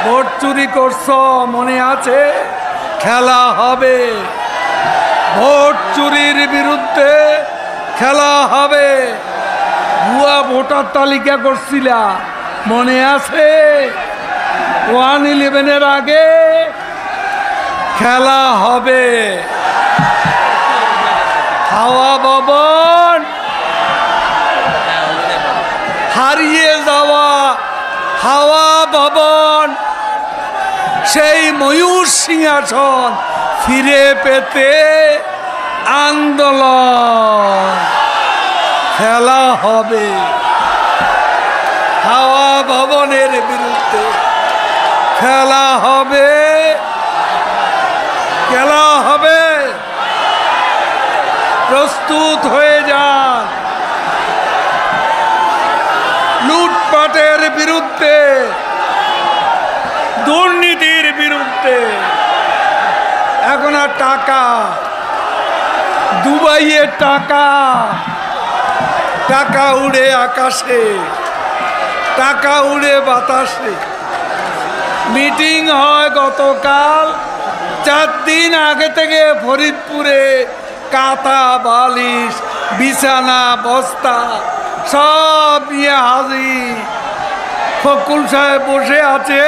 Vote চুরি করছ মনে আছে? খেলা হবে, ভোট চুরির বিরুদ্ধে খেলা হবে। ভুয়া ভোটার তালিকা করছিলা মনে আছে? 1/11-এর আগে খেলা হবে। হাওয়া ভবন, হারিয়ে যাওয়া হাওয়া ভবন, সেই ময়ূর সিংহাসন ফিরে পেতে আন্দোলন খেলা হবে। হাওয়া ভবনের বিরুদ্ধে খেলা হবে, খেলা হবে। প্রস্তুত হয়ে যান। লুটপাটের বিরুদ্ধে, দুর্নীতির বিরুদ্ধে। এখন আর টাকা, দুবাইয়ের টাকা, টাকা উড়ে আকাশে, টাকা উড়ে বাতাসে। মিটিং হয় গতকাল, 4 দিন আগে থেকে ফরিদপুরে কাঁথা বালিশ বিছানা বস্তা সব নিয়ে হাজির। ফকুল সাহেব বসে আছে।